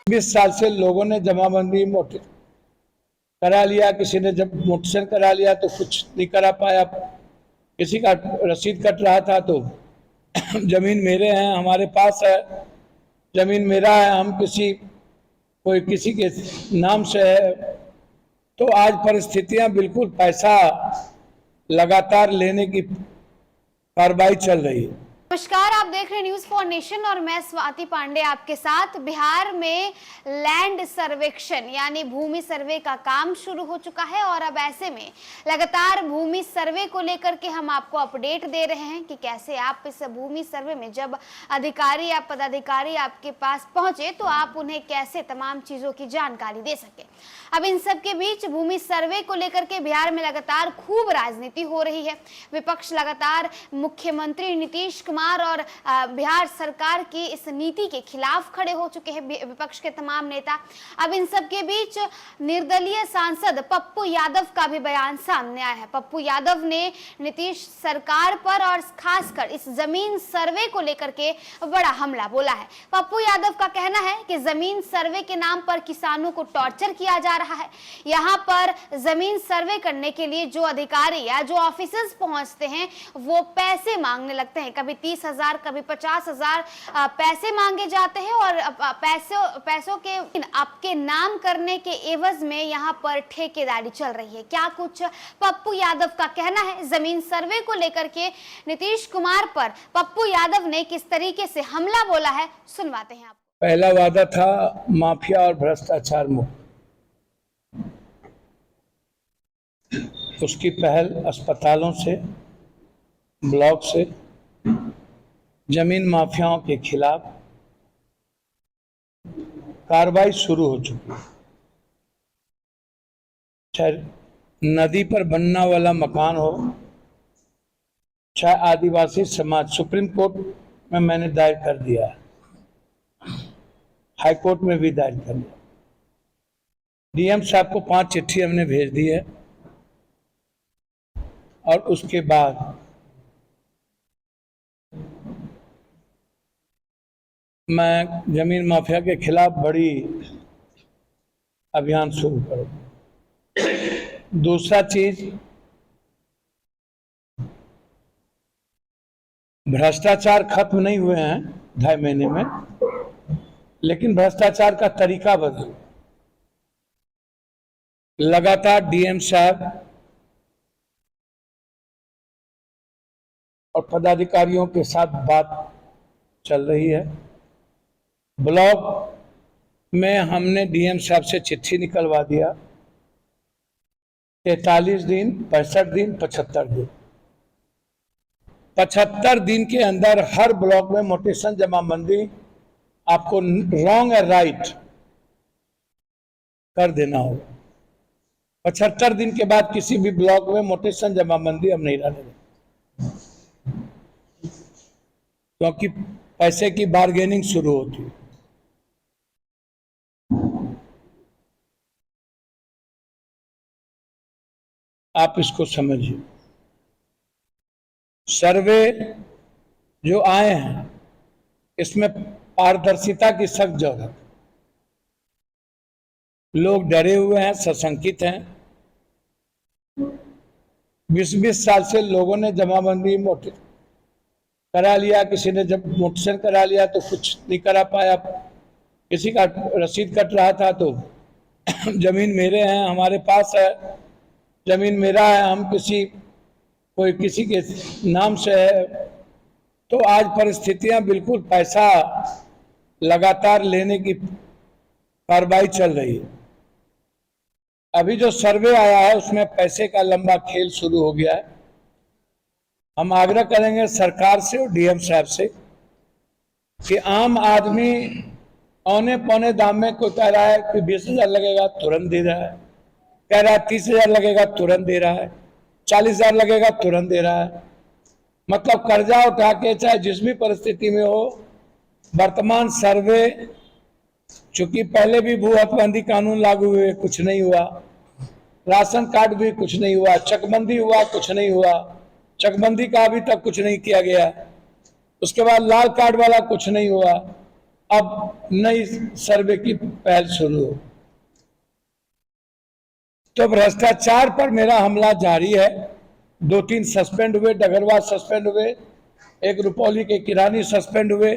20 साल से लोगों ने जमाबंदी करा लिया, किसी ने जब मोटेशन करा लिया तो कुछ नहीं करा पाया, किसी का रसीद कट रहा था तो जमीन मेरे हैं, हमारे पास है, जमीन मेरा है, हम कोई किसी के नाम से है। तो आज परिस्थितियां बिल्कुल पैसा लगातार लेने की कार्रवाई चल रही है। नमस्कार, आप देख रहे हैं न्यूज फॉर नेशन और मैं स्वाति पांडे आपके साथ। बिहार में लैंड सर्वेक्षण यानी भूमि सर्वे का काम शुरू हो चुका है और अब ऐसे में लगातार भूमि सर्वे को लेकर के हम आपको अपडेट दे रहे हैं कि कैसे आप इस भूमि सर्वे में जब अधिकारी या पदाधिकारी आपके पास पहुंचे तो आप उन्हें कैसे तमाम चीजों की जानकारी दे सके। अब इन सब के बीच भूमि सर्वे को लेकर के बिहार में लगातार खूब राजनीति हो रही है। विपक्ष लगातार मुख्यमंत्री नीतीश कुमार और बिहार सरकार की इस नीति के खिलाफ खड़े हो चुके हैं, विपक्ष के तमाम नेता। अब इन सब के बीच निर्दलीय सांसद पप्पू यादव का भी बयान सामने आया है। पप्पू यादव ने नीतीश सरकार पर और खासकर इस जमीन सर्वे को लेकर के बड़ा हमला बोला है। पप्पू यादव का कहना है कि जमीन सर्वे के नाम पर किसानों को टॉर्चर किया जा रहा है। यहाँ पर जमीन सर्वे करने के लिए जो अधिकारी या जो ऑफिसर्स पहुंचते हैं वो पैसे मांगने लगते हैं, कभी 30,000 कभी 50,000 पैसे मांगे जाते हैं और पैसों के आपके नाम करने के एवज में यहाँ पर ठेकेदारी चल रही है। क्या कुछ पप्पू यादव का कहना है जमीन सर्वे को लेकर के नीतीश कुमार पर पप्पू यादव ने किस तरीके से हमला बोला है, सुनवाते हैं आप। पहला वादा था माफिया और भ्रष्टाचार मुक्त, उसकी पहल अस्पतालों से, ब्लॉक से जमीन माफियाओं के खिलाफ कार्रवाई शुरू हो चुकी है। चाहे नदी पर बनने वाला मकान हो, चाहे आदिवासी समाज, सुप्रीम कोर्ट में मैंने दायर कर दिया है, हाई कोर्ट में भी दायर कर दिया। डीएम साहब को 5 चिट्ठी हमने भेज दी है और उसके बाद मैं जमीन माफिया के खिलाफ बड़ी अभियान शुरू करूँ। दूसरा चीज, भ्रष्टाचार खत्म नहीं हुए हैं 2.5 महीने में, लेकिन भ्रष्टाचार का तरीका बदल। लगातार डीएम साहब और पदाधिकारियों के साथ बात चल रही है। ब्लॉक में हमने डीएम साहब से चिट्ठी निकलवा दिया, 43 दिन, 65 दिन, 75 दिन। 75 दिन के अंदर हर ब्लॉक में मोटेशन जमाबंदी आपको रॉन्ग और राइट कर देना होगा। 75 दिन के बाद किसी भी ब्लॉक में मोटेशन जमाबंदी हम नहीं रहने देंगे, क्योंकि पैसे की बार्गेनिंग शुरू होती है। आप इसको समझिए। सर्वे जो आए हैं इसमें पारदर्शिता की सख्त जरूरत। लोग डरे हुए हैं, सशंकित हैं। 20 साल से लोगों ने जमाबंदी करा लिया, किसी ने जब मोटेशन करा लिया तो कुछ नहीं करा पाया, किसी का रसीद कट रहा था तो जमीन मेरे हैं, हमारे पास है, जमीन मेरा है, हम कोई किसी के नाम से है। तो आज परिस्थितियां बिल्कुल पैसा लगातार लेने की कार्रवाई चल रही है। अभी जो सर्वे आया है उसमें पैसे का लंबा खेल शुरू हो गया है। हम आग्रह करेंगे सरकार से और डीएम साहब से कि आम आदमी औने पौने दाम में, कोई कह रहा है कि 20,000 लगेगा तुरंत दे रहा है, कह रहा है 30,000 लगेगा तुरंत दे रहा है, 40,000 लगेगा तुरंत दे रहा है। मतलब कर्जा उठा के चाहे जिस भी परिस्थिति में हो, वर्तमान सर्वे, चूंकि पहले भी भू हकबंदी कानून लागू हुए कुछ नहीं हुआ, राशन कार्ड भी कुछ नहीं हुआ, चकबंदी हुआ कुछ नहीं हुआ, चकबंदी का अभी तक कुछ नहीं किया गया, उसके बाद लाल कार्ड वाला कुछ नहीं हुआ, अब नई सर्वे की पहल शुरू हो। तो भ्रष्टाचार पर मेरा हमला जारी है। 2-3 सस्पेंड हुए, डगरवाल सस्पेंड हुए, एक रुपौली के किरानी सस्पेंड हुए,